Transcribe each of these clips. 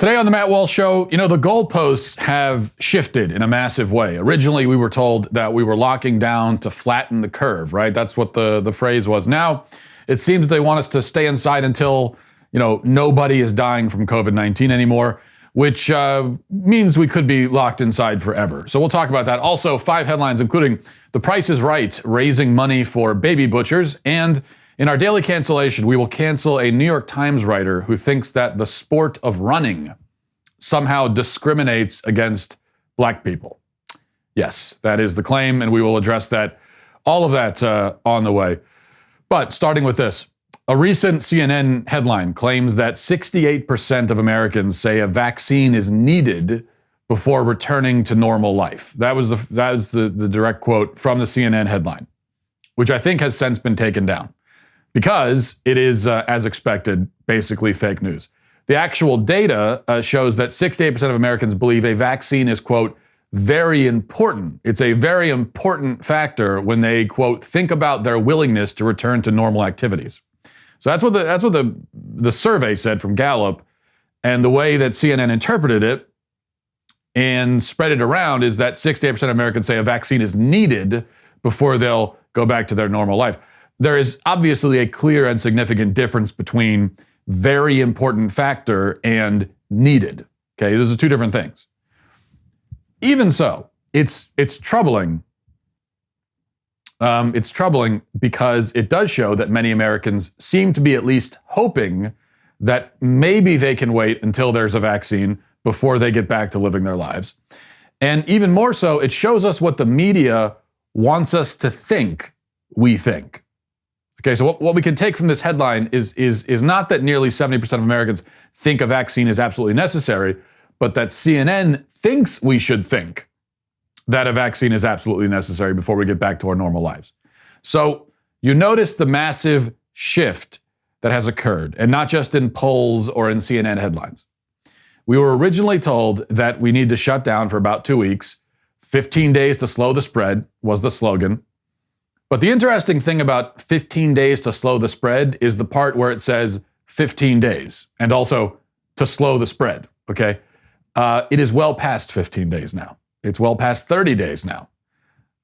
Today on the Matt Walsh Show, the goalposts have shifted in a massive way. Originally, we were told that we were locking down to flatten the curve, right? That's what the phrase was. Now, it seems they want us to stay inside until, nobody is dying from COVID-19 anymore, which means we could be locked inside forever. So we'll talk about that. Also, 5 headlines, including The Price is Right, raising money for baby butchers, and in our Daily Cancellation, we will cancel a New York Times writer who thinks that the sport of running somehow discriminates against black people. Yes, that is the claim, and we will address that, all of that on the way. But starting with this, a recent CNN headline claims that 68% of Americans say a vaccine is needed before returning to normal life. That is the direct quote from the CNN headline, which I think has since been taken down, because it is, as expected, basically fake news. The actual data shows that 68% of Americans believe a vaccine is, quote, very important. It's a very important factor when they, quote, think about their willingness to return to normal activities. So that's what the survey said from Gallup, and the way that CNN interpreted it and spread it around is that 68% of Americans say a vaccine is needed before they'll go back to their normal life. There is obviously a clear and significant difference between very important factor and needed. Okay, those are two different things. Even so, it's troubling. It's troubling because it does show that many Americans seem to be at least hoping that maybe they can wait until there's a vaccine before they get back to living their lives. And even more so, it shows us what the media wants us to think we think. Okay, so what we can take from this headline is not that nearly 70% of Americans think a vaccine is absolutely necessary, but that CNN thinks we should think that a vaccine is absolutely necessary before we get back to our normal lives. So you notice the massive shift that has occurred, and not just in polls or in CNN headlines. We were originally told that we need to shut down for about 2 weeks. 15 days to slow the spread was the slogan. But the interesting thing about 15 days to slow the spread is the part where it says 15 days, and also to slow the spread, okay? It is well past 15 days now. It's well past 30 days now.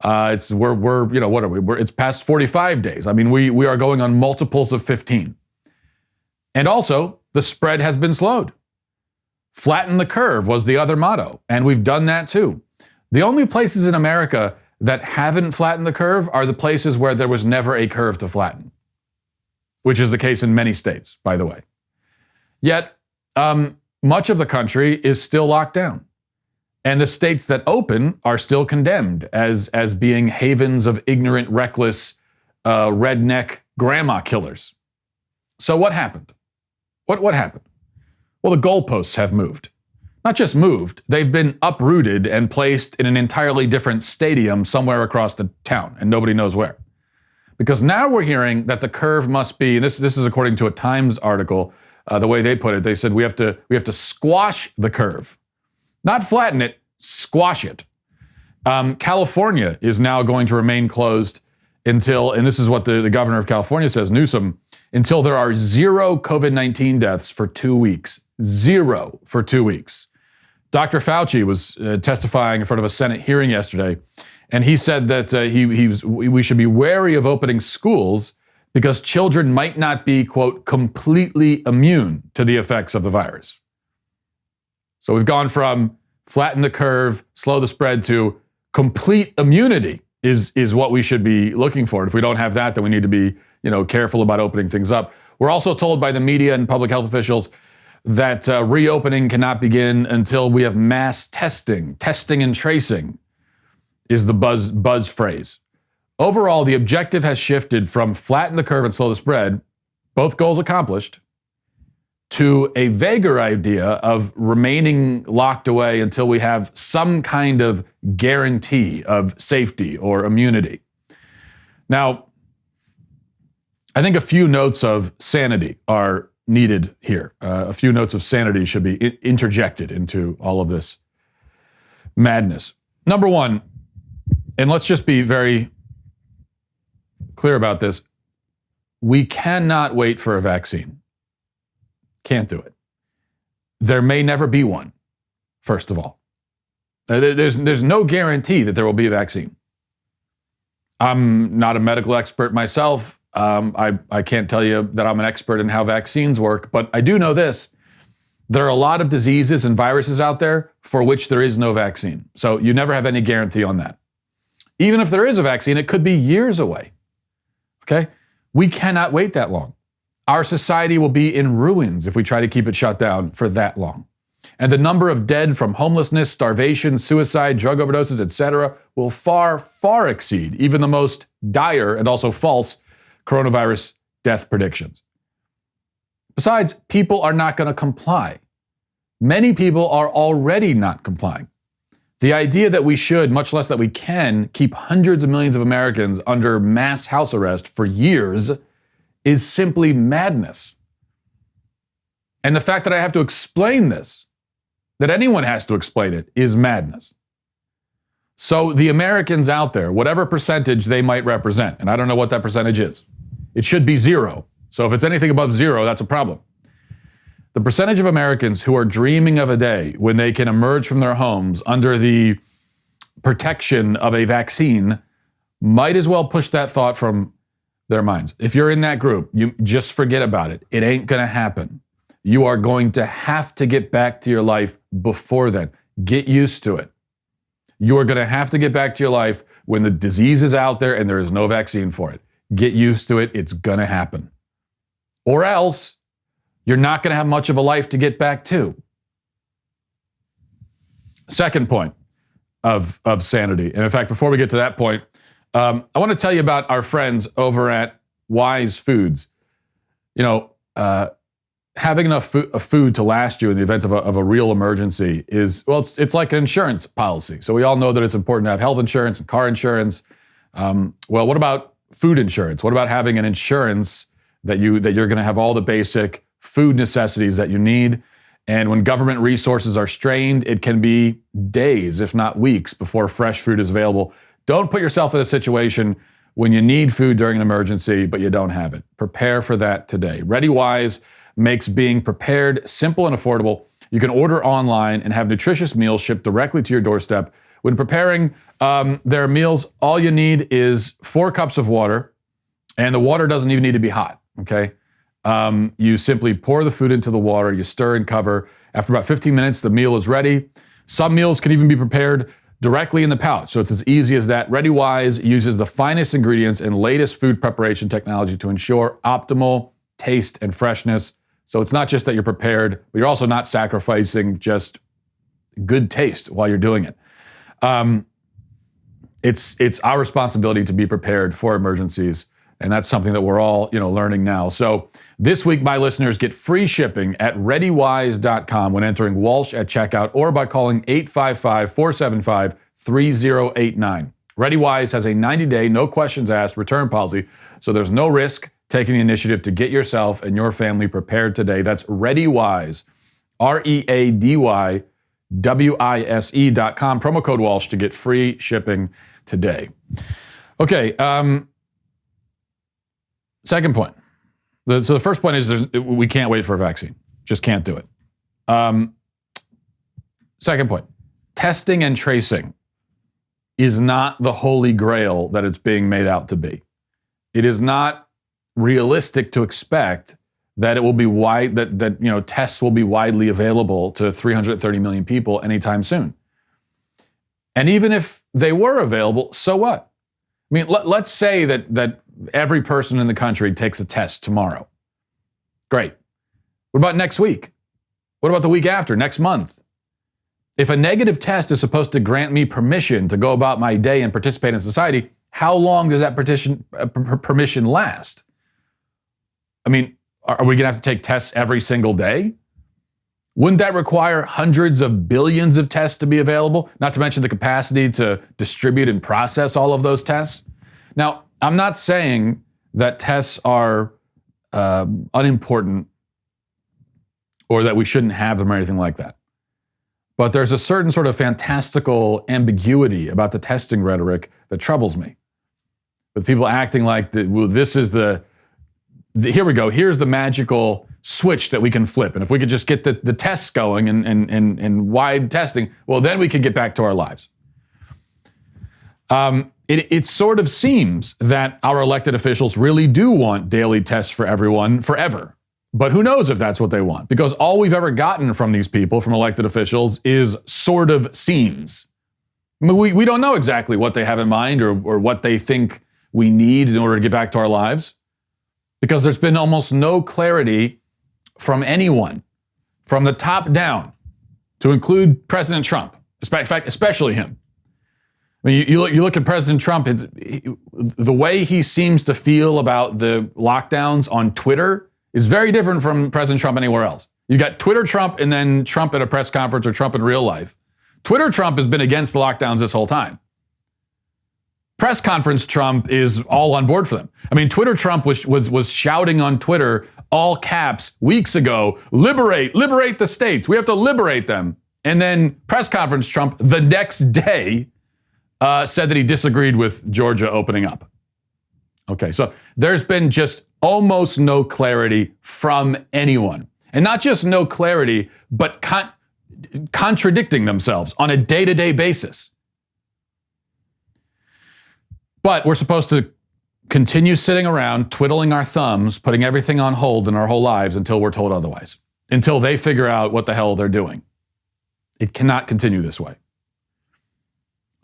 It's past 45 days. I mean, we are going on multiples of 15. And also, the spread has been slowed. Flatten the curve was the other motto, and we've done that too. The only places in America that haven't flattened the curve are the places where there was never a curve to flatten, which is the case in many states, by the way. Yet, much of the country is still locked down. And the states that open are still condemned as being havens of ignorant, reckless, redneck grandma killers. So what happened? What happened? Well, the goalposts have moved. Not just moved, they've been uprooted and placed in an entirely different stadium somewhere across the town, and nobody knows where. Because now we're hearing that the curve must be, and this is according to a Times article, the way they put it, they said we have to squash the curve. Not flatten it, squash it. California is now going to remain closed until, and this is what the governor of California says, Newsom, until there are 0 COVID-19 deaths for 2 weeks. 0 for 2 weeks. Dr. Fauci was testifying in front of a Senate hearing yesterday, and he said that we should be wary of opening schools because children might not be, quote, completely immune to the effects of the virus. So we've gone from flatten the curve, slow the spread, to complete immunity is what we should be looking for. And if we don't have that, then we need to be, careful about opening things up. We're also told by the media and public health officials that reopening cannot begin until we have mass testing. Testing and tracing is the buzz phrase. Overall, the objective has shifted from flatten the curve and slow the spread, both goals accomplished, to a vaguer idea of remaining locked away until we have some kind of guarantee of safety or immunity. Now, I think a few notes of sanity are needed here. A few notes of sanity should be interjected into all of this madness. Number one, and let's just be very clear about this, we cannot wait for a vaccine. Can't do it. there may never be one, first of all. There's no guarantee that there will be a vaccine. I'm not a medical expert myself. I can't tell you that I'm an expert in how vaccines work, but I do know this. There are a lot of diseases and viruses out there for which there is no vaccine. So you never have any guarantee on that. Even if there is a vaccine, it could be years away. Okay? We cannot wait that long. Our society will be in ruins if we try to keep it shut down for that long. And the number of dead from homelessness, starvation, suicide, drug overdoses, etc., will far, far exceed even the most dire and also false coronavirus death predictions. Besides, people are not going to comply. Many people are already not complying. The idea that we should, much less that we can, keep hundreds of millions of Americans under mass house arrest for years is simply madness. And the fact that I have to explain this, that anyone has to explain it, is madness. So the Americans out there, whatever percentage they might represent, and I don't know what that percentage is, it should be zero. So if it's anything above zero, that's a problem. The percentage of Americans who are dreaming of a day when they can emerge from their homes under the protection of a vaccine might as well push that thought from their minds. If you're in that group, you just forget about it. It ain't going to happen. You are going to have to get back to your life before then. Get used to it. You are going to have to get back to your life when the disease is out there and there is no vaccine for it. Get used to it. It's going to happen. Or else, you're not going to have much of a life to get back to. Second point of sanity. And in fact, before we get to that point, I want to tell you about our friends over at Wise Foods. You know, having enough food to last you in the event of a real emergency is, well, it's like an insurance policy. So we all know that it's important to have health insurance and car insurance. Well, what about food insurance? What about having an insurance that you're going to have all the basic food necessities that you need? And when government resources are strained, it can be days, if not weeks, before fresh food is available. Don't put yourself in a situation when you need food during an emergency, but you don't have it. Prepare for that today. ReadyWise makes being prepared simple and affordable. You can order online and have nutritious meals shipped directly to your doorstep. When preparing their meals, all you need is 4 cups of water, and the water doesn't even need to be hot, okay? You simply pour the food into the water, you stir and cover. After about 15 minutes, the meal is ready. Some meals can even be prepared directly in the pouch, so it's as easy as that. ReadyWise uses the finest ingredients and latest food preparation technology to ensure optimal taste and freshness. So it's not just that you're prepared, but you're also not sacrificing just good taste while you're doing it. It's our responsibility to be prepared for emergencies, and that's something that we're all, learning now. So this week, my listeners get free shipping at ReadyWise.com when entering Walsh at checkout or by calling 855-475-3089. ReadyWise has a 90-day, no questions asked return policy, so there's no risk taking the initiative to get yourself and your family prepared today. That's ReadyWise, ReadyWise.com, promo code Walsh to get free shipping today. Okay, second point. So the first point is we can't wait for a vaccine. Just can't do it. Second point, testing and tracing is not the holy grail that it's being made out to be. It is not realistic to expect that it will be tests will be widely available to 330 million people anytime soon. And even if they were available, so what? I mean, let's say that every person in the country takes a test tomorrow. Great. What about next week? What about the week after, next month? If a negative test is supposed to grant me permission to go about my day and participate in society, how long does that permission last? I mean, are we going to have to take tests every single day? Wouldn't that require hundreds of billions of tests to be available? Not to mention the capacity to distribute and process all of those tests. Now, I'm not saying that tests are unimportant or that we shouldn't have them or anything like that. But there's a certain sort of fantastical ambiguity about the testing rhetoric that troubles me. With people acting like, this is here we go, here's the magical switch that we can flip. And if we could just get the tests going and wide testing, well, then we could get back to our lives. It sort of seems that our elected officials really do want daily tests for everyone forever. But who knows if that's what they want? Because all we've ever gotten from these people, from elected officials, is sort of seems. I mean, we don't know exactly what they have in mind or what they think we need in order to get back to our lives. Because there's been almost no clarity from anyone, from the top down, to include President Trump, in fact, especially him. I mean, you look at President Trump, the way he seems to feel about the lockdowns on Twitter is very different from President Trump anywhere else. You got Twitter Trump and then Trump at a press conference or Trump in real life. Twitter Trump has been against the lockdowns this whole time. Press conference Trump is all on board for them. I mean, Twitter Trump was shouting on Twitter, all caps, weeks ago, liberate the states. We have to liberate them. And then press conference Trump the next day said that he disagreed with Georgia opening up. Okay, so there's been just almost no clarity from anyone. And not just no clarity, but contradicting themselves on a day-to-day basis. But we're supposed to continue sitting around, twiddling our thumbs, putting everything on hold in our whole lives until we're told otherwise, until they figure out what the hell they're doing. It cannot continue this way.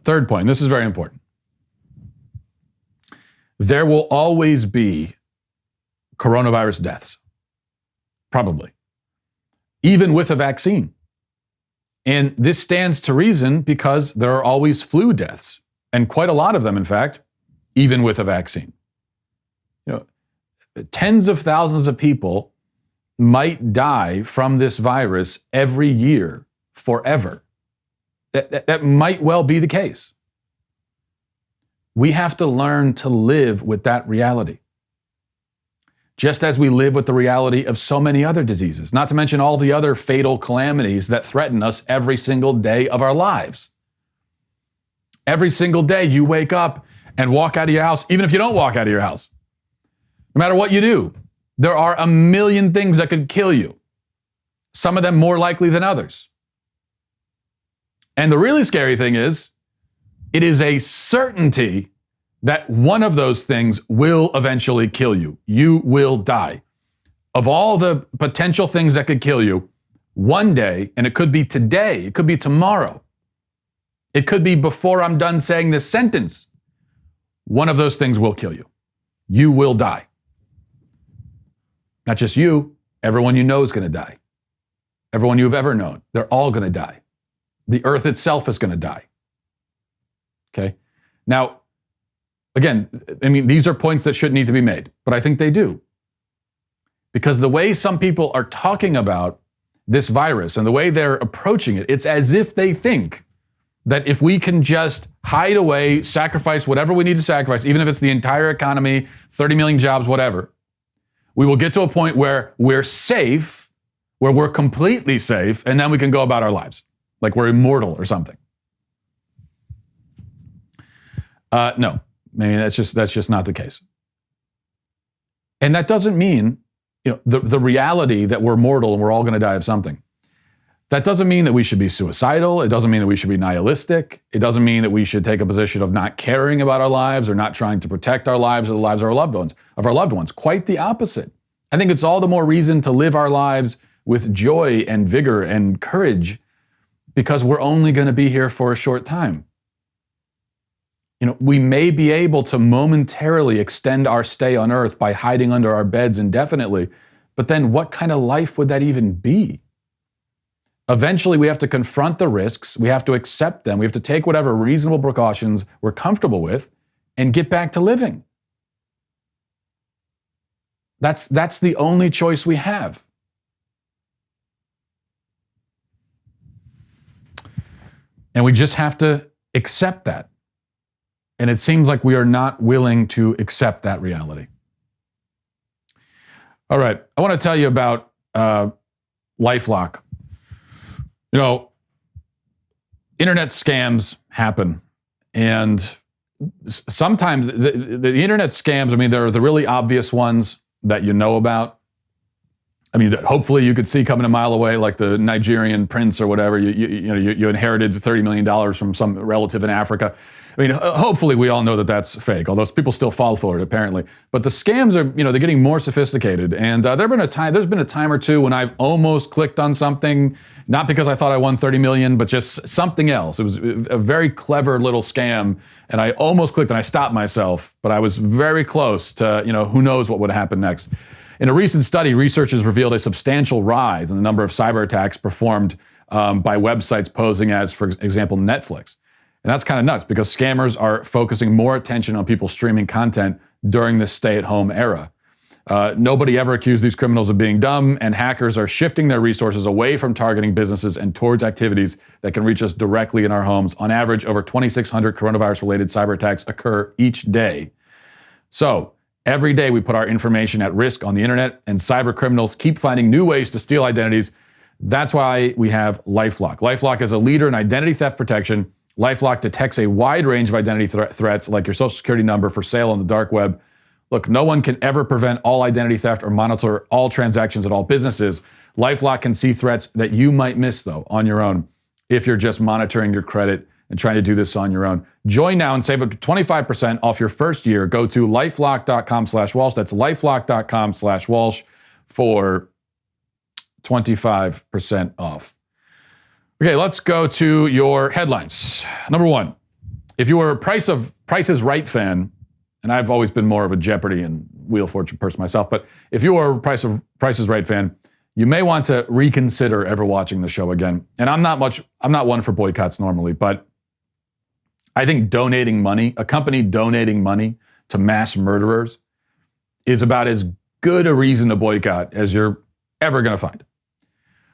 Third point, this is very important. There will always be coronavirus deaths, probably, even with a vaccine. And this stands to reason because there are always flu deaths, and quite a lot of them, in fact, even with a vaccine. You know, tens of thousands of people might die from this virus every year forever. That might well be the case. We have to learn to live with that reality. Just as we live with the reality of so many other diseases, not to mention all the other fatal calamities that threaten us every single day of our lives. Every single day you wake up and walk out of your house, even if you don't walk out of your house. No matter what you do, there are a million things that could kill you. Some of them more likely than others. And the really scary thing is, it is a certainty that one of those things will eventually kill you. You will die. Of all the potential things that could kill you, one day, and it could be today, it could be tomorrow, it could be before I'm done saying this sentence, one of those things will kill you. You will die. Not just you, everyone you know is going to die. Everyone you've ever known, they're all going to die. The earth itself is going to die. Okay? Now, again, I mean, these are points that shouldn't need to be made, but I think they do. Because the way some people are talking about this virus and the way they're approaching it, it's as if they think that if we can just hide away, sacrifice whatever we need to sacrifice, even if it's the entire economy, 30 million jobs, whatever, we will get to a point where we're safe, where we're completely safe, and then we can go about our lives, like we're immortal or something. No, maybe that's just not the case. And that doesn't mean, the reality that we're mortal and we're all going to die of something. That doesn't mean that we should be suicidal. It doesn't mean that we should be nihilistic. It doesn't mean that we should take a position of not caring about our lives or not trying to protect our lives or the lives of our loved ones. Quite the opposite. I think it's all the more reason to live our lives with joy and vigor and courage because we're only going to be here for a short time. We may be able to momentarily extend our stay on earth by hiding under our beds indefinitely, but then what kind of life would that even be? Eventually, we have to confront the risks. We have to accept them. We have to take whatever reasonable precautions we're comfortable with and get back to living. That's the only choice we have. And we just have to accept that. And it seems like we are not willing to accept that reality. All right, I want to tell you about LifeLock. Internet scams happen. And sometimes the internet scams, I mean, there are the really obvious ones that you know about. I mean, hopefully you could see coming a mile away, like the Nigerian prince or whatever. You inherited $30 million from some relative in Africa. I mean, hopefully we all know that that's fake, although people still fall for it, apparently. But the scams are, they're getting more sophisticated. And there's been a time or two when I've almost clicked on something, not because I thought I won 30 million, but just something else. It was a very clever little scam. And I almost clicked and I stopped myself, but I was very close to, who knows what would happen next. In a recent study, researchers revealed a substantial rise in the number of cyber attacks performed by websites posing as, for example, Netflix. And that's kind of nuts because scammers are focusing more attention on people streaming content during this stay-at-home era. Nobody ever accused these criminals of being dumb, and hackers are shifting their resources away from targeting businesses and towards activities that can reach us directly in our homes. On average, over 2,600 coronavirus-related cyber attacks occur each day. So, every day we put our information at risk on the internet, and cyber criminals keep finding new ways to steal identities. That's why we have LifeLock. LifeLock is a leader in identity theft protection. LifeLock detects a wide range of identity threats like your social security number for sale on the dark web. Look, no one can ever prevent all identity theft or monitor all transactions at all businesses. LifeLock can see threats that you might miss, though, on your own if you're just monitoring your credit and trying to do this on your own. Join now and save up to 25% off your first year. Go to lifelock.com/Walsh. That's lifelock.com/Walsh for 25% off. Okay, let's go to your headlines. Number one, if you were a Price is Right fan, and I've always been more of a Jeopardy and Wheel of Fortune person myself, but if you are a Price is Right fan, you may want to reconsider ever watching the show again. And I'm not one for boycotts normally, but I think donating money, a company donating money to mass murderers is about as good a reason to boycott as you're ever going to find.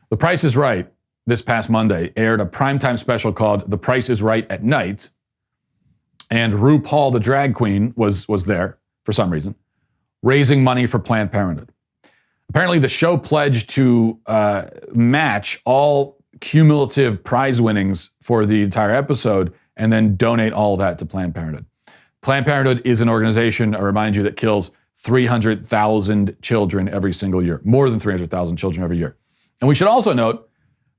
The Price is Right this past Monday aired a primetime special called The Price is Right at Night, and RuPaul, the drag queen, was there for some reason, raising money for Planned Parenthood. Apparently, the show pledged to match all cumulative prize winnings for the entire episode and then donate all that to Planned Parenthood. Planned Parenthood is an organization, I remind you, that kills 300,000 children every single year, more than 300,000 children every year. And we should also note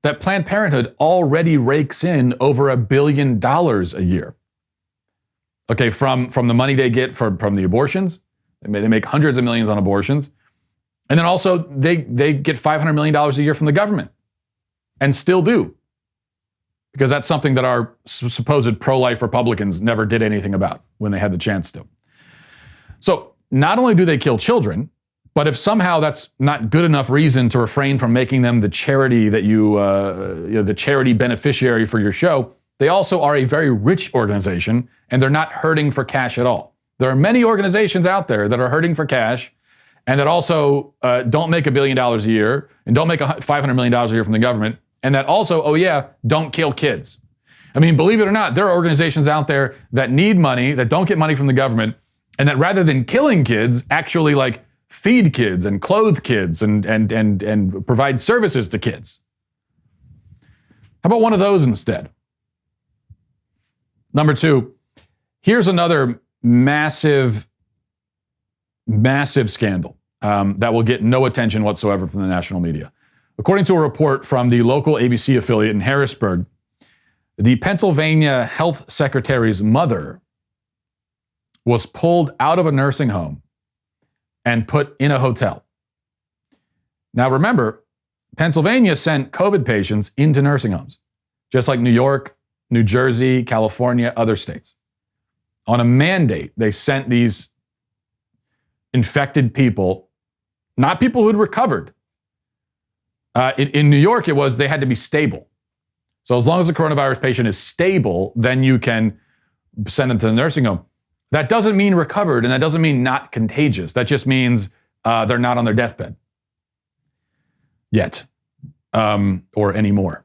that Planned Parenthood already rakes in over $1 billion a year. Okay, from the money they get from the abortions, they make hundreds of millions on abortions, and then also they get $500 million a year from the government, and still do, because that's something that our supposed pro-life Republicans never did anything about when they had the chance to. So not only do they kill children, but if somehow that's not good enough reason to refrain from making them the charity that the charity beneficiary for your show, they also are a very rich organization, and they're not hurting for cash at all. There are many organizations out there that are hurting for cash and that also don't make $1 billion a year and don't make $500 million a year from the government, and that also, don't kill kids. I mean, believe it or not, there are organizations out there that need money, that don't get money from the government, and that rather than killing kids, actually feed kids and clothe kids and provide services to kids. How about one of those instead? Number two, here's another massive scandal that will get no attention whatsoever from the national media. According to a report from the local ABC affiliate in Harrisburg, the Pennsylvania health secretary's mother was pulled out of a nursing home and put in a hotel. Now remember, Pennsylvania sent COVID patients into nursing homes, just like New York, New Jersey, California, other states. On a mandate, they sent these infected people, not people who'd recovered. In New York, it was they had to be stable. So as long as the coronavirus patient is stable, then you can send them to the nursing home. That doesn't mean recovered, and that doesn't mean not contagious. That just means they're not on their deathbed yet, or anymore.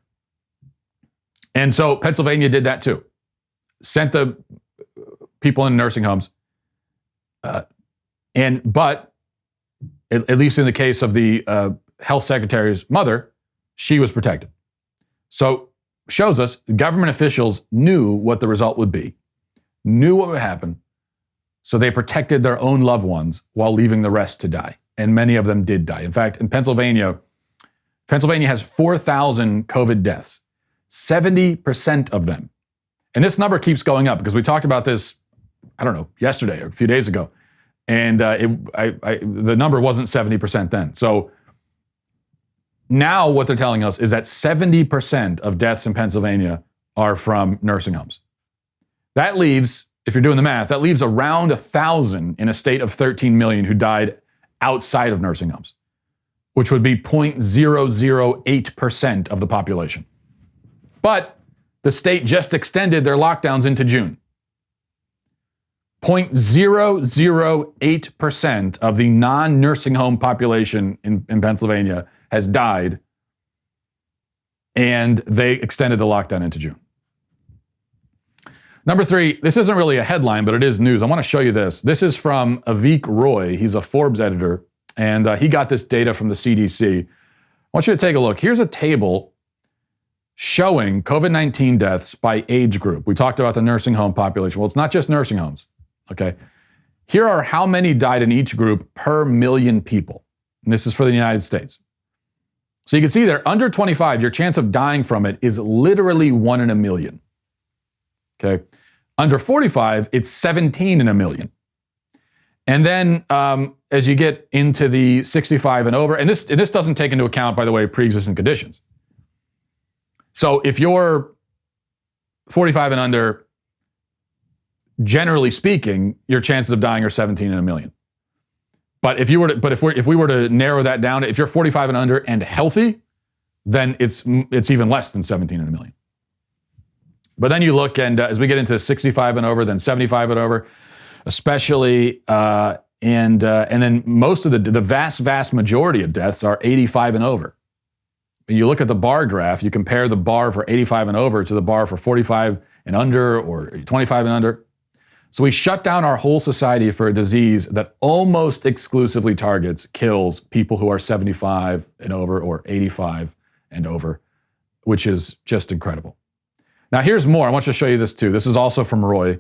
And so Pennsylvania did that too. Sent the people in nursing homes. But at least in the case of the health secretary's mother, she was protected. So shows us the government officials knew what the result would be, knew what would happen, so they protected their own loved ones while leaving the rest to die. and many of them did die. In fact, in Pennsylvania has 4,000 COVID deaths, 70% of them. And this number keeps going up because we talked about this, I don't know, yesterday or a few days ago. And the number wasn't 70% then. So now what they're telling us is that 70% of deaths in Pennsylvania are from nursing homes. That leaves, if you're doing the math, that leaves around 1,000 in a state of 13 million who died outside of nursing homes, which would be 0.008% of the population. But the state just extended their lockdowns into June. 0.008% of the non-nursing home population in Pennsylvania has died, and they extended the lockdown into June. Number 3, this isn't really a headline, but it is news. I want to show you this. This is from Avik Roy. He's a Forbes editor, and he got this data from the CDC. I want you to take a look. Here's a table showing COVID-19 deaths by age group. We talked about the nursing home population. Well, it's not just nursing homes, okay? Here are how many died in each group per million people. And this is for the United States. So you can see there, under 25, your chance of dying from it is literally 1 in a million. Okay. Under 45, it's 17 in a million. And then as you get into the 65 and over, and this doesn't take into account, by the way, pre-existing conditions. So if you're 45 and under, generally speaking, your chances of dying are 17 in a million. But if we were to narrow that down, if you're 45 and under and healthy, then it's even less than 17 in a million. But then you look, and as we get into 65 and over, then 75 and over, especially, and then most of the vast majority of deaths are 85 and over. When you look at the bar graph, you compare the bar for 85 and over to the bar for 45 and under or 25 and under. So we shut down our whole society for a disease that almost exclusively kills people who are 75 and over or 85 and over, which is just incredible. Now, here's more. I want you to show you this too. This is also from Roy.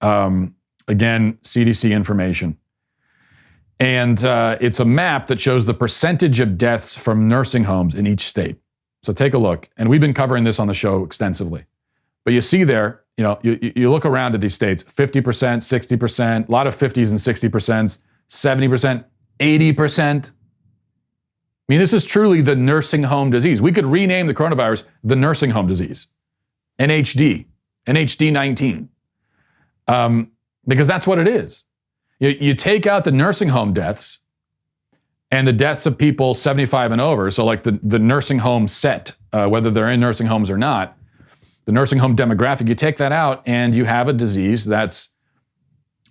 Again, CDC information. And it's a map that shows the percentage of deaths from nursing homes in each state. So take a look. And we've been covering this on the show extensively. But you see there, you look around at these states, 50%, 60%, a lot of 50s and 60%, 70%, 80%. I mean, this is truly the nursing home disease. We could rename the coronavirus the nursing home disease. NHD 19, because that's what it is. You take out the nursing home deaths and the deaths of people 75 and over, so like the nursing home set, whether they're in nursing homes or not, the nursing home demographic, you take that out and you have a disease that's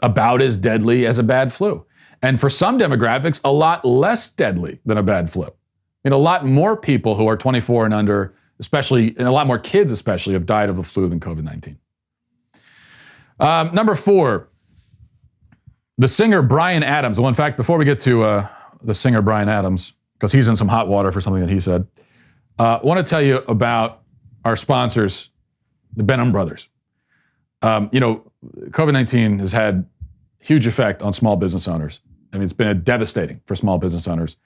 about as deadly as a bad flu. And for some demographics, a lot less deadly than a bad flu. A lot more people who are 24 and under, especially, and a lot more kids especially, have died of the flu than COVID-19. Number 4, the singer Bryan Adams. Well, in fact, before we get to the singer Bryan Adams, because he's in some hot water for something that he said, I want to tell you about our sponsors, the Benham Brothers. COVID-19 has had huge effect on small business owners. I mean, it's been devastating for small business owners,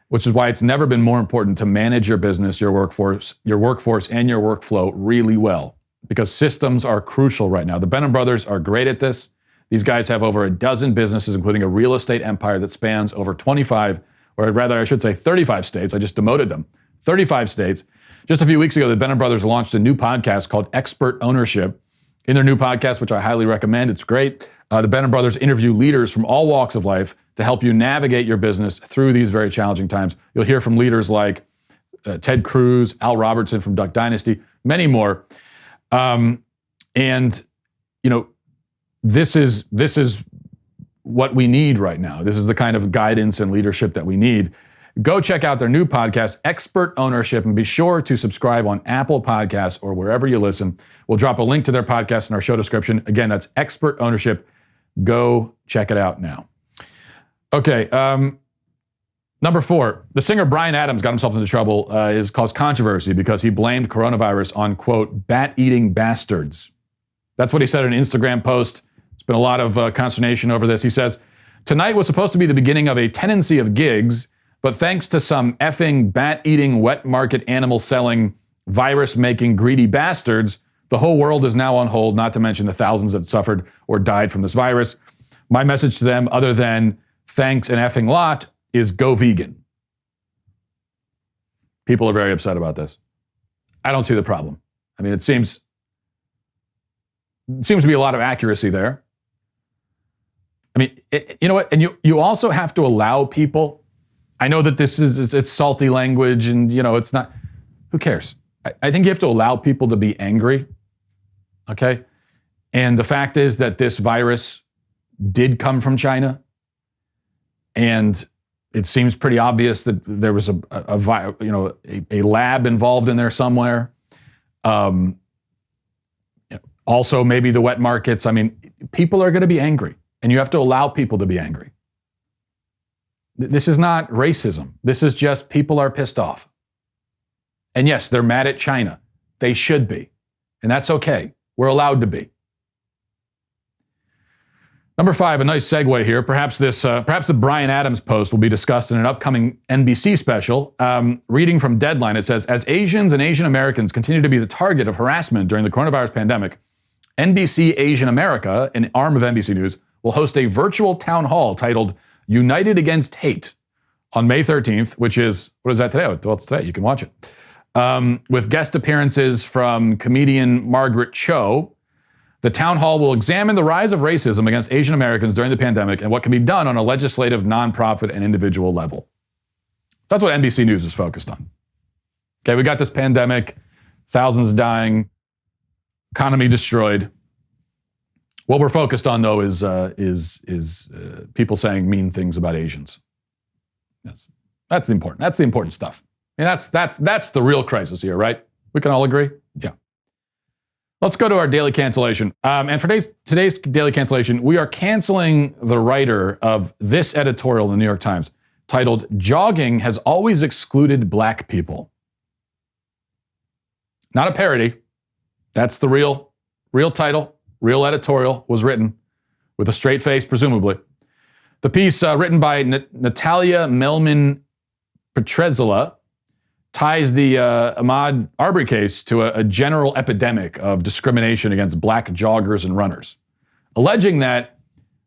which is why it's never been more important to manage your business, your workforce, and your workflow really well, because systems are crucial right now. The Benham Brothers are great at this. These guys have over a dozen businesses, including a real estate empire that spans over 25, or rather I should say 35 states. I just demoted them. 35 states. Just a few weeks ago, the Benham Brothers launched a new podcast called Expert Ownership. In their new podcast, which I highly recommend, it's great, the Benham Brothers interview leaders from all walks of life to help you navigate your business through these very challenging times. You'll hear from leaders like Ted Cruz, Al Robertson from Duck Dynasty, many more. This is what we need right now. This is the kind of guidance and leadership that we need. Go check out their new podcast, Expert Ownership, and be sure to subscribe on Apple Podcasts or wherever you listen. We'll drop a link to their podcast in our show description. Again, that's Expert Ownership. Go check it out now. Okay, number 4, the singer Bryan Adams got himself into trouble, is caused controversy because he blamed coronavirus on, quote, bat-eating bastards. That's what he said in an Instagram post. There's been a lot of consternation over this. He says, Tonight was supposed to be the beginning of a tenancy of gigs, but thanks to some effing bat-eating, wet market animal-selling, virus-making, greedy bastards, the whole world is now on hold, not to mention the thousands that suffered or died from this virus. My message to them, other than thanks an effing lot, is go vegan. People are very upset about this. I don't see the problem. I mean, it seems to be a lot of accuracy there. I mean, you know what? And you also have to allow people. I know that this it's salty language, and it's not. Who cares? I think you have to allow people to be angry. Okay, and the fact is that this virus did come from China, and it seems pretty obvious that there was a lab involved in there somewhere. Also, maybe the wet markets. I mean, people are going to be angry. And you have to allow people to be angry. This is not racism. This is just people are pissed off. And yes, they're mad at China. They should be. And that's okay. We're allowed to be. Number 5, a nice segue here. Perhaps the Bryan Adams post will be discussed in an upcoming NBC special. Reading from Deadline, it says, as Asians and Asian Americans continue to be the target of harassment during the coronavirus pandemic, NBC Asian America, an arm of NBC News, will host a virtual town hall titled United Against Hate on May 13th, which is, what is that today? Well, it's today. You can watch it. With guest appearances from comedian Margaret Cho. The town hall will examine the rise of racism against Asian Americans during the pandemic and what can be done on a legislative, nonprofit, and individual level. That's what NBC News is focused on. Okay, we got this pandemic, thousands dying, economy destroyed. What we're focused on, though, is people saying mean things about Asians. That's the important stuff. And that's the real crisis here, right? We can all agree? Yeah. Let's go to our daily cancellation. And for today's daily cancellation, we are canceling the writer of this editorial in the New York Times titled, Jogging Has Always Excluded Black People. Not a parody. That's the real title. Real editorial was written with a straight face, presumably. The piece written by Natalia Mehlman Petrzela ties the Ahmaud Arbery case to a general epidemic of discrimination against black joggers and runners, alleging that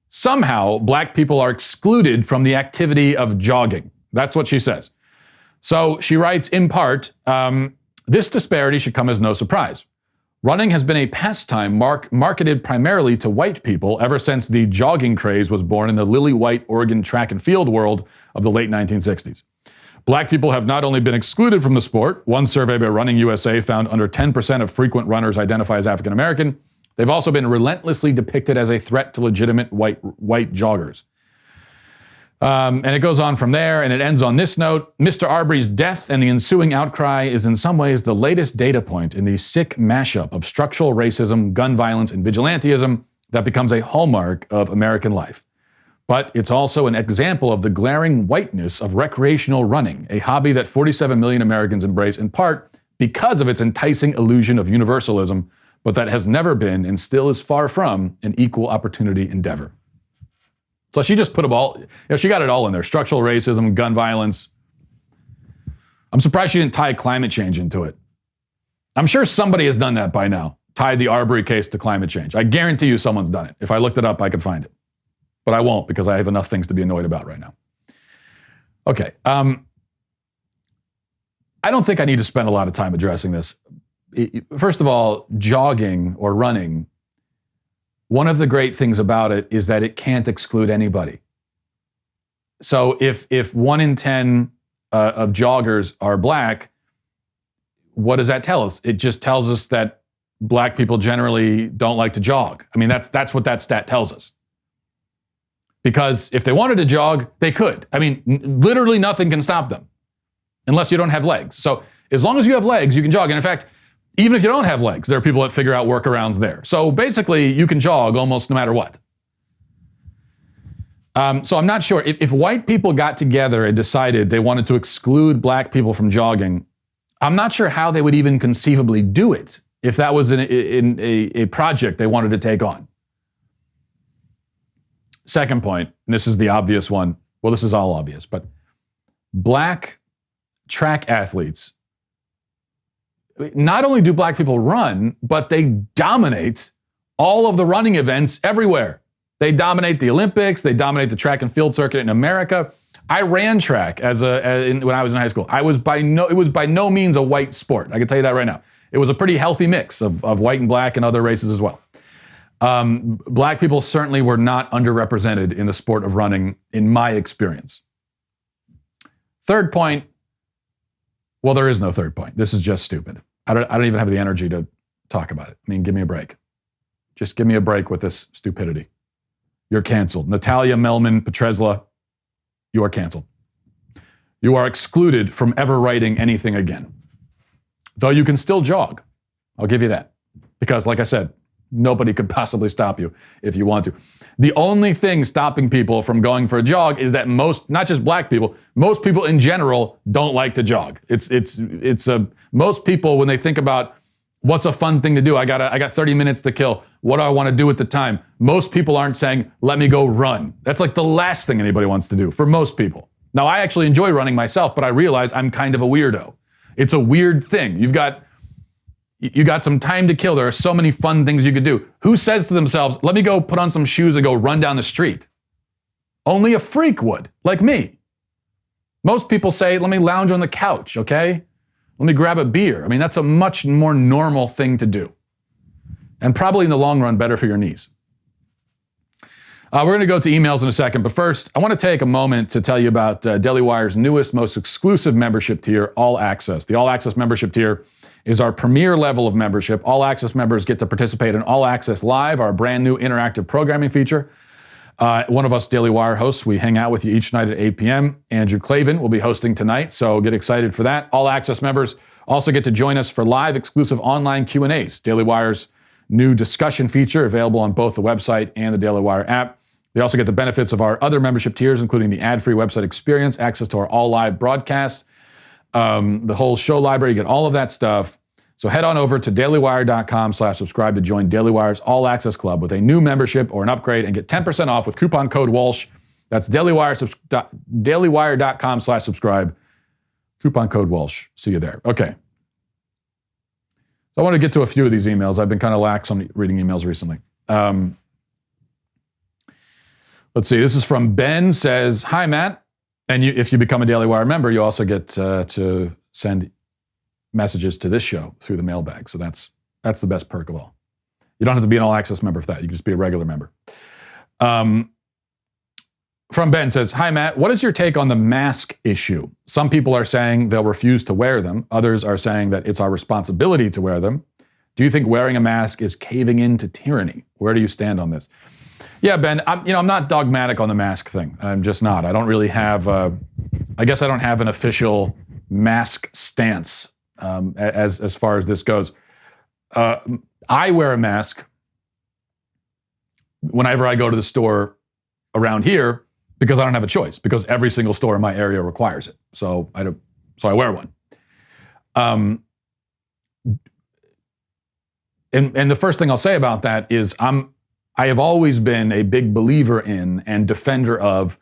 somehow black people are excluded from the activity of jogging. That's what she says. So she writes, in part, this disparity should come as no surprise. Running has been a pastime marketed primarily to white people ever since the jogging craze was born in the lily-white Oregon track and field world of the late 1960s. Black people have not only been excluded from the sport, one survey by Running USA found under 10% of frequent runners identify as African American, they've also been relentlessly depicted as a threat to legitimate white joggers. And it goes on from there, and it ends on this note. Mr. Arbery's death and the ensuing outcry is in some ways the latest data point in the sick mashup of structural racism, gun violence, and vigilantism that becomes a hallmark of American life. But it's also an example of the glaring whiteness of recreational running, a hobby that 47 million Americans embrace in part because of its enticing illusion of universalism, but that has never been and still is far from an equal opportunity endeavor. So she just put them all, she got it all in there. Structural racism, gun violence. I'm surprised she didn't tie climate change into it. I'm sure somebody has done that by now. Tied the Arbery case to climate change. I guarantee you someone's done it. If I looked it up, I could find it. But I won't because I have enough things to be annoyed about right now. Okay. I don't think I need to spend a lot of time addressing this. First of all, jogging or running, one of the great things about it is that it can't exclude anybody. So if 1 in 10 of joggers are black, what does that tell us? It just tells us that black people generally don't like to jog. I mean, that's what that stat tells us. Because if they wanted to jog, they could. I mean, literally nothing can stop them unless you don't have legs. So as long as you have legs, you can jog. And in fact, even if you don't have legs, there are people that figure out workarounds there. So basically, you can jog almost no matter what. So I'm not sure. If white people got together and decided they wanted to exclude black people from jogging, I'm not sure how they would even conceivably do it if that was in a project they wanted to take on. Second point, and this is the obvious one. Well, this is all obvious, but black track athletes, not only do black people run, but they dominate all of the running events everywhere. They dominate the Olympics. They dominate the track and field circuit in America. I ran track when I was in high school. It was by no means a white sport. I can tell you that right now. It was a pretty healthy mix of white and black and other races as well. Black people certainly were not underrepresented in the sport of running, in my experience. Third point, well, there is no third point. This is just stupid. I don't even have the energy to talk about it. I mean, give me a break. Just give me a break with this stupidity. You're canceled. Natalia Mehlman Petrzela, you are canceled. You are excluded from ever writing anything again. Though you can still jog. I'll give you that. Because, like I said, nobody could possibly stop you if you want to. The only thing stopping people from going for a jog is that not just black people, most people in general don't like to jog. Most people, when they think about what's a fun thing to do, I got 30 minutes to kill. What do I want to do at the time? Most people aren't saying, let me go run. That's like the last thing anybody wants to do for most people. Now, I actually enjoy running myself, but I realize I'm kind of a weirdo. It's a weird thing. You got some time to kill. There are so many fun things you could do. Who says to themselves, let me go put on some shoes and go run down the street? Only a freak would, like me. Most people say, let me lounge on the couch, okay? Let me grab a beer. I mean, that's a much more normal thing to do. And probably in the long run, better for your knees. We're going to go to emails in a second, but first, I want to take a moment to tell you about Daily Wire's newest, most exclusive membership tier, All Access. The All Access membership tier is our premier level of membership. All Access members get to participate in All Access Live, our brand new interactive programming feature. One of us Daily Wire hosts, we hang out with you each night at 8 p.m. Andrew Clavin will be hosting tonight, so get excited for that. All Access members also get to join us for live exclusive online Q&As. Daily Wire's new discussion feature available on both the website and the Daily Wire app. They also get the benefits of our other membership tiers, including the ad-free website experience, access to our all live broadcasts, the whole show library. You get all of that stuff. So head on over to dailywire.com/subscribe to join Daily Wire's All Access Club with a new membership or an upgrade and get 10% off with coupon code Walsh. That's dailywire.com/subscribe. Coupon code Walsh. See you there. Okay. So I want to get to a few of these emails. I've been kind of lax on reading emails recently. Let's see. This is from Ben. Says, hi, Matt. And if you become a Daily Wire member, you also get to send messages to this show through the mailbag. So that's the best perk of all. You don't have to be an All Access member for that. You can just be a regular member. From Ben says, hi, Matt. What is your take on the mask issue? Some people are saying they'll refuse to wear them. Others are saying that it's our responsibility to wear them. Do you think wearing a mask is caving into tyranny? Where do you stand on this? Yeah, Ben, I'm not dogmatic on the mask thing. I'm just not. I don't really have, I guess I don't have an official mask stance as far as this goes. I wear a mask whenever I go to the store around here because I don't have a choice, because every single store in my area requires it. So I wear one. And the first thing I'll say about that is I have always been a big believer in and defender of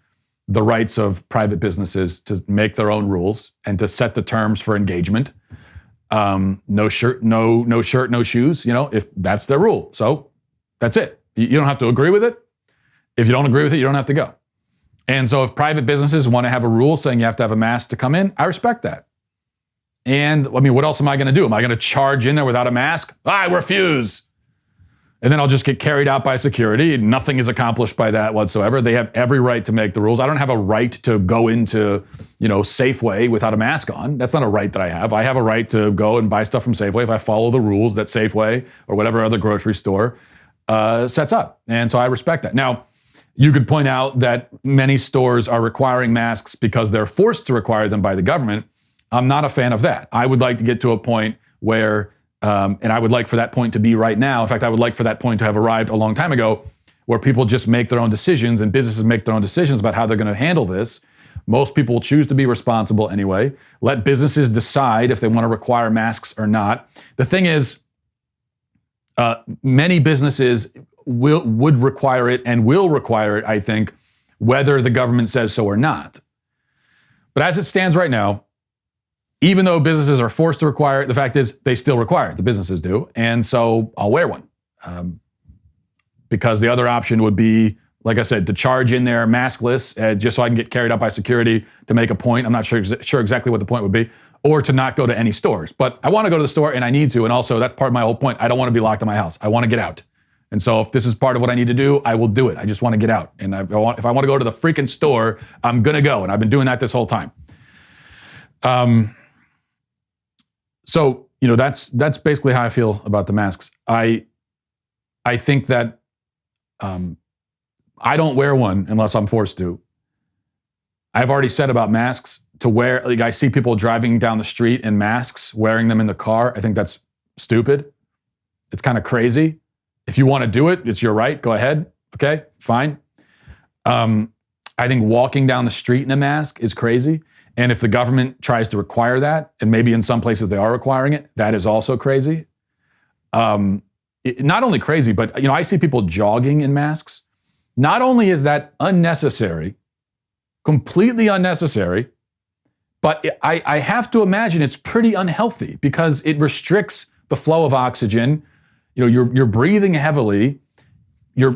the rights of private businesses to make their own rules and to set the terms for engagement. No shirt, no shoes, if that's their rule. So that's it. You don't have to agree with it. If you don't agree with it, you don't have to go. And so if private businesses want to have a rule saying you have to have a mask to come in, I respect that. And I mean, what else am I going to do? Am I going to charge in there without a mask? I refuse. And then I'll just get carried out by security. Nothing is accomplished by that whatsoever. They have every right to make the rules. I don't have a right to go into, Safeway without a mask on. That's not a right that I have. I have a right to go and buy stuff from Safeway if I follow the rules that Safeway or whatever other grocery store sets up. And so I respect that. Now, you could point out that many stores are requiring masks because they're forced to require them by the government. I'm not a fan of that. I would like to get to a point where and I would like for that point to be right now. In fact, I would like for that point to have arrived a long time ago, where people just make their own decisions and businesses make their own decisions about how they're going to handle this. Most people will choose to be responsible anyway. Let businesses decide if they want to require masks or not. The thing is, many businesses would require it and will require it, I think, whether the government says so or not. But as it stands right now, even though businesses are forced to require it, the fact is they still require it. The businesses do. And so I'll wear one. Because the other option would be, like I said, to charge in there maskless, just so I can get carried out by security to make a point. I'm not sure exactly what the point would be. Or to not go to any stores. But I want to go to the store and I need to. And also that's part of my whole point. I don't want to be locked in my house. I want to get out. And so if this is part of what I need to do, I will do it. I just want to get out. And if I want to go to the freaking store, I'm going to go. And I've been doing that this whole time. So, that's basically how I feel about the masks. I think that I don't wear one unless I'm forced to. I've already said about masks to wear, like I see people driving down the street in masks, wearing them in the car. I think that's stupid. It's kind of crazy. If you want to do it, it's your right. Go ahead. Okay, fine. I think walking down the street in a mask is crazy. And if the government tries to require that, and maybe in some places they are requiring it, that is also crazy. Not only crazy, but I see people jogging in masks. Not only is that unnecessary, completely unnecessary, but I have to imagine it's pretty unhealthy because it restricts the flow of oxygen. You're breathing heavily. You're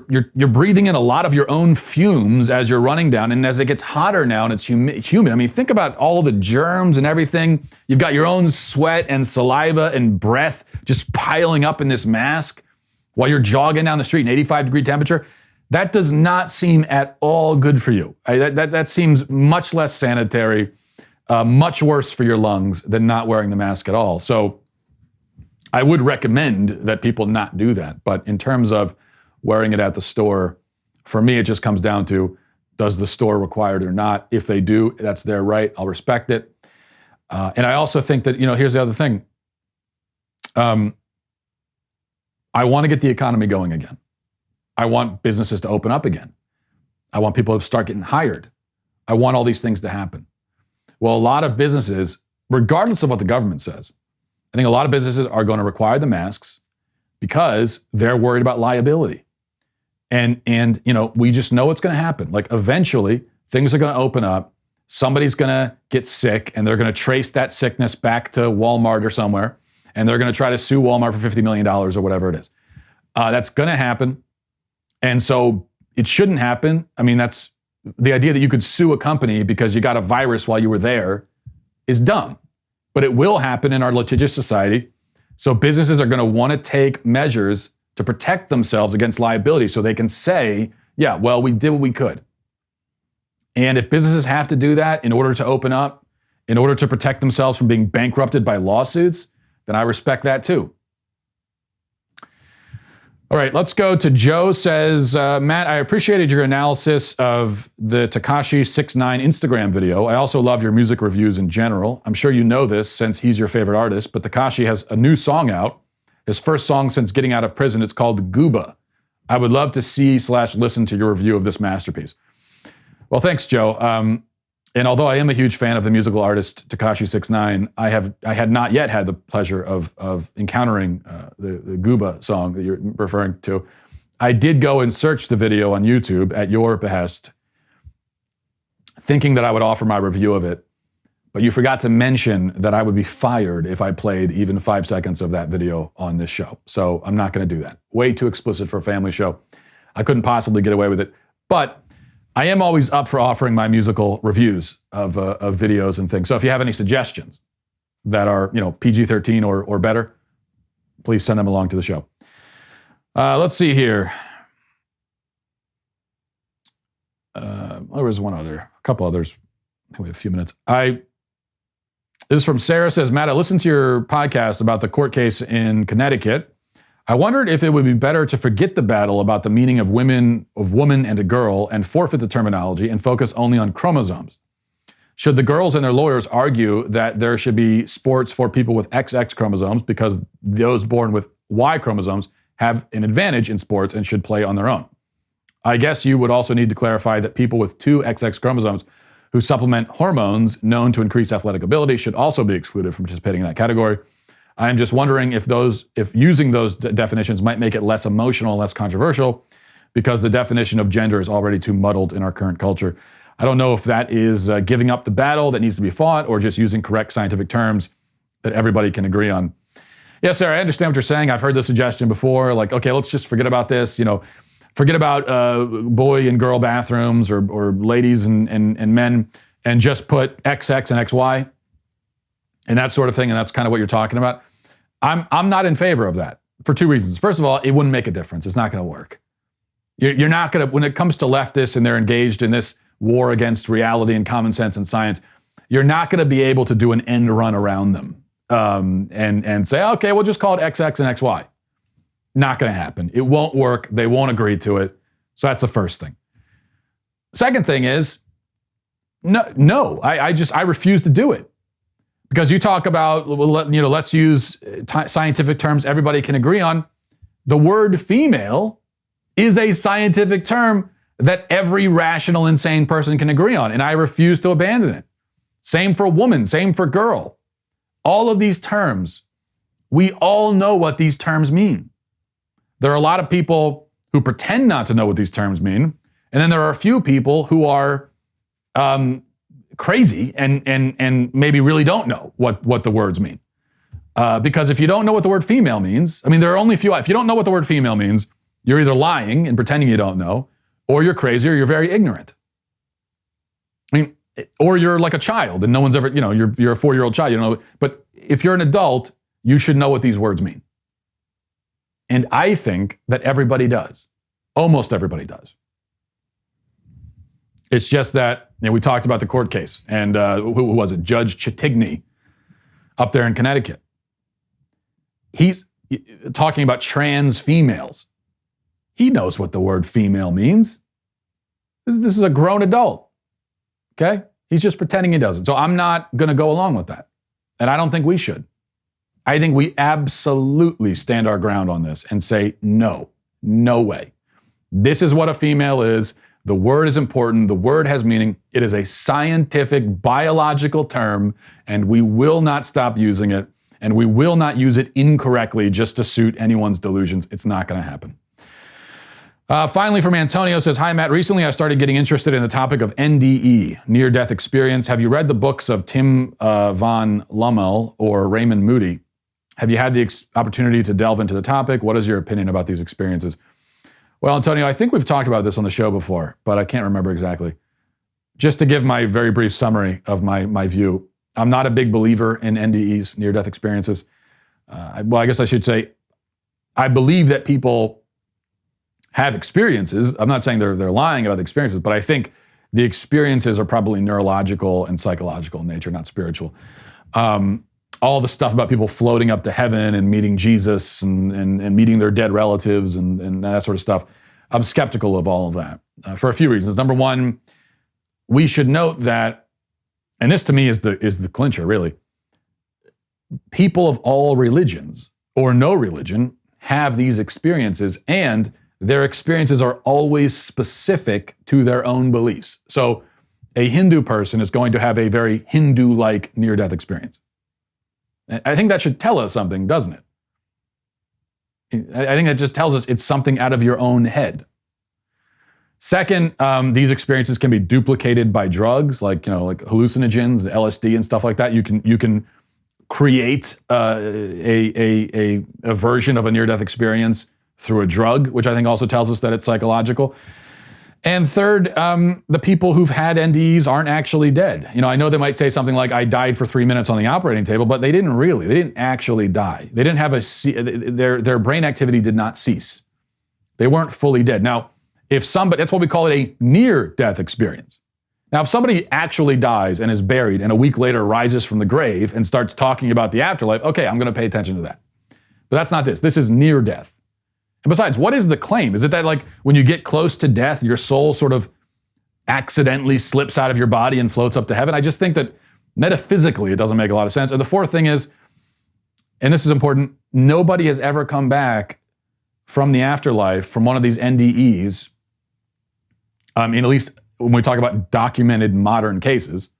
breathing in a lot of your own fumes as you're running down. And as it gets hotter now and it's humid, I mean, think about all the germs and everything. You've got your own sweat and saliva and breath just piling up in this mask while you're jogging down the street in 85-degree temperature. That does not seem at all good for you. That seems much less sanitary, much worse for your lungs than not wearing the mask at all. So I would recommend that people not do that. But in terms of wearing it at the store, for me, it just comes down to, does the store require it or not? If they do, that's their right. I'll respect it. And I also think that, here's the other thing. I want to get the economy going again. I want businesses to open up again. I want people to start getting hired. I want all these things to happen. Well, a lot of businesses, regardless of what the government says, I think a lot of businesses are going to require the masks because they're worried about liability. And we just know what's going to happen. Like eventually things are going to open up. Somebody's going to get sick and they're going to trace that sickness back to Walmart or somewhere. And they're going to try to sue Walmart for $50 million or whatever it is. That's going to happen. And so it shouldn't happen. I mean, that's the idea that you could sue a company because you got a virus while you were there is dumb. But it will happen in our litigious society. So businesses are going to want to take measures to protect themselves against liability so they can say, yeah, well, we did what we could. And if businesses have to do that in order to open up, in order to protect themselves from being bankrupted by lawsuits, then I respect that too. All right, let's go to Joe says, Matt, I appreciated your analysis of the Tekashi 6ix9ine Instagram video. I also love your music reviews in general. I'm sure you know this since he's your favorite artist, but Tekashi has a new song out. His first song since getting out of prison. It's called Gooba. I would love to see/listen to your review of this masterpiece. Well, thanks, Joe. And although I am a huge fan of the musical artist Tekashi 6ix9ine, I had not yet had the pleasure of encountering the Gooba song that you're referring to. I did go and search the video on YouTube at your behest, thinking that I would offer my review of it. But you forgot to mention that I would be fired if I played even 5 seconds of that video on this show. So I'm not going to do that. Way too explicit for a family show. I couldn't possibly get away with it. But I am always up for offering my musical reviews of videos and things. So if you have any suggestions that are, PG-13 or better, please send them along to the show. Let's see here. There was a couple others. I think we have a few minutes. This is from Sarah, says, Matt, I listened to your podcast about the court case in Connecticut. I wondered if it would be better to forget the battle about the meaning of woman and a girl and forfeit the terminology and focus only on chromosomes. Should the girls and their lawyers argue that there should be sports for people with XX chromosomes because those born with Y chromosomes have an advantage in sports and should play on their own? I guess you would also need to clarify that people with two XX chromosomes who supplement hormones known to increase athletic ability should also be excluded from participating in that category. I'm just wondering if using those definitions might make it less emotional, less controversial, because the definition of gender is already too muddled in our current culture. I don't know if that is giving up the battle that needs to be fought or just using correct scientific terms that everybody can agree on. Yeah, Sarah, I understand what you're saying. I've heard the suggestion before, like, okay, let's just forget about this, forget about boy and girl bathrooms or ladies and men and just put XX and XY and that sort of thing, and that's kind of what you're talking about. I'm not in favor of that for two reasons. First of all, it wouldn't make a difference. It's not going to work. You're not going to, when it comes to leftists and they're engaged in this war against reality and common sense and science, you're not going to be able to do an end run around them and say, okay, we'll just call it XX and XY. Not going to happen. It won't work. They won't agree to it. So that's the first thing. Second thing is, no, I refuse to do it. Because you talk about, let's use scientific terms everybody can agree on. The word female is a scientific term that every rational, insane person can agree on, and I refuse to abandon it. Same for woman, same for girl. All of these terms, we all know what these terms mean. There are a lot of people who pretend not to know what these terms mean, and then there are a few people who are crazy and maybe really don't know what the words mean. Because if you don't know what the word female means, there are only a few. If you don't know what the word female means, you're either lying and pretending you don't know, or you're crazy, or you're very ignorant. Or you're like a child and no one's ever, you're a 4-year-old child, But if you're an adult, you should know what these words mean. And I think that everybody does. Almost everybody does. It's just that, we talked about the court case, and who was it? Judge Chitigny up there in Connecticut. He's talking about trans females. He knows what the word female means. This is a grown adult, okay? He's just pretending he doesn't. So I'm not going to go along with that, and I don't think we should. I think we absolutely stand our ground on this and say, no way. This is what a female is. The word is important. The word has meaning. It is a scientific, biological term, and we will not stop using it, and we will not use it incorrectly just to suit anyone's delusions. It's not going to happen. Finally, from Antonio, says, hi, Matt. Recently, I started getting interested in the topic of NDE, near-death experience. Have you read the books of Tim von Lommel or Raymond Moody? Have you had the opportunity to delve into the topic? What is your opinion about these experiences? Well, Antonio, I think we've talked about this on the show before, but I can't remember exactly. Just to give my very brief summary of my view, I'm not a big believer in NDEs, near-death experiences. I guess I should say, I believe that people have experiences. I'm not saying they're lying about the experiences, but I think the experiences are probably neurological and psychological in nature, not spiritual. All the stuff about people floating up to heaven and meeting Jesus and meeting their dead relatives and that sort of stuff, I'm skeptical of all of that for a few reasons. Number one, we should note that, and this to me is the clincher, really. People of all religions or no religion have these experiences, and their experiences are always specific to their own beliefs. So a Hindu person is going to have a very Hindu-like near-death experience. I think that should tell us something, doesn't it? I think that just tells us it's something out of your own head. Second, these experiences can be duplicated by drugs, like hallucinogens, LSD, and stuff like that. You can create a version of a near-death experience through a drug, which I think also tells us that it's psychological. And third, the people who've had NDEs aren't actually dead. I know they might say something like, I died for 3 minutes on the operating table, but they didn't really. They didn't actually die. They didn't have their brain activity did not cease. They weren't fully dead. Now, that's what we call it, a near-death experience. Now, if somebody actually dies and is buried and a week later rises from the grave and starts talking about the afterlife, okay, I'm going to pay attention to that. But that's not this. This is near death. And besides, what is the claim? Is it that when you get close to death, your soul sort of accidentally slips out of your body and floats up to heaven? I just think that metaphysically it doesn't make a lot of sense. And the fourth thing is, and this is important, nobody has ever come back from the afterlife from one of these NDEs, at least when we talk about documented modern cases,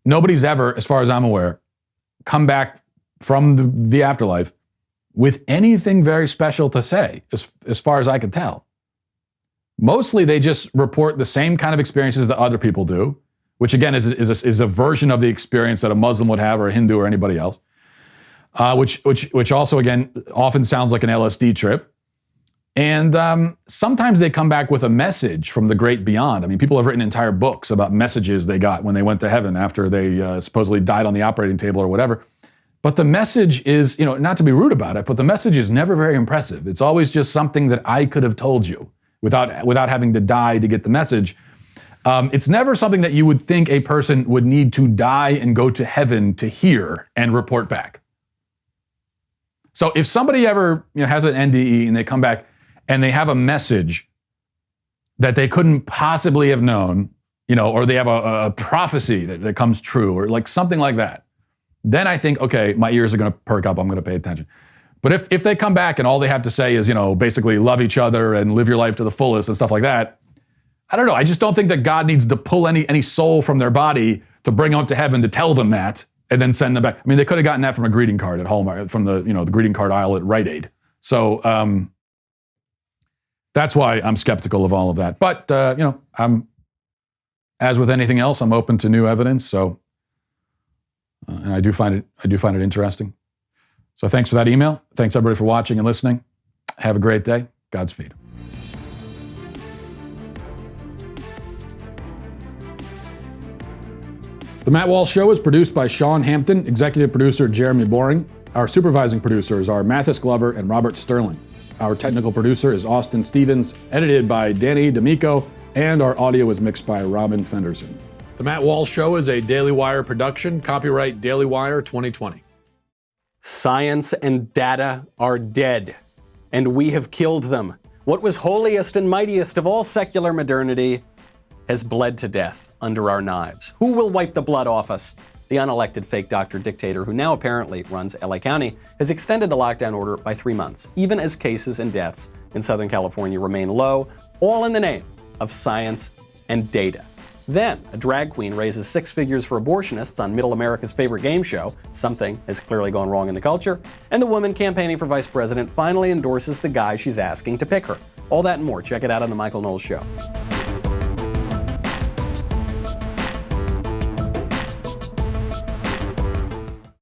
nobody's ever, as far as I'm aware, come back from the afterlife with anything very special to say, as far as I could tell. Mostly they just report the same kind of experiences that other people do, which again is a version of the experience that a Muslim would have or a Hindu or anybody else, which also again often sounds like an LSD trip. And sometimes they come back with a message from the great beyond. I mean, people have written entire books about messages they got when they went to heaven after they supposedly died on the operating table or whatever. But the message is, not to be rude about it, but the message is never very impressive. It's always just something that I could have told you without having to die to get the message. It's never something that you would think a person would need to die and go to heaven to hear and report back. So if somebody ever has an NDE and they come back and they have a message that they couldn't possibly have known, or they have a prophecy that comes true or like something like that, then I think, okay, my ears are going to perk up. I'm going to pay attention. But if they come back and all they have to say is, basically love each other and live your life to the fullest and stuff like that, I don't know. I just don't think that God needs to pull any soul from their body to bring them up to heaven to tell them that and then send them back. I mean, they could have gotten that from a greeting card at Hallmark, from the greeting card aisle at Rite Aid. So that's why I'm skeptical of all of that. But I'm, as with anything else, I'm open to new evidence. So, and I do find it interesting. So thanks for that email. Thanks everybody for watching and listening. Have a great day. Godspeed. The Matt Walsh Show is produced by Sean Hampton, executive producer Jeremy Boring. Our supervising producers are Mathis Glover and Robert Sterling. Our technical producer is Austin Stevens, edited by Danny D'Amico, and our audio is mixed by Robin Fenderson. The Matt Walsh Show is a Daily Wire production, copyright Daily Wire 2020. Science and data are dead, and we have killed them. What was holiest and mightiest of all secular modernity has bled to death under our knives. Who will wipe the blood off us? The unelected fake doctor dictator who now apparently runs LA County has extended the lockdown order by 3 months, even as cases and deaths in Southern California remain low, all in the name of science and data. Then, a drag queen raises 6 figures for abortionists on Middle America's favorite game show. Something has clearly gone wrong in the culture. And the woman campaigning for vice president finally endorses the guy she's asking to pick her. All that and more. Check it out on The Michael Knowles Show.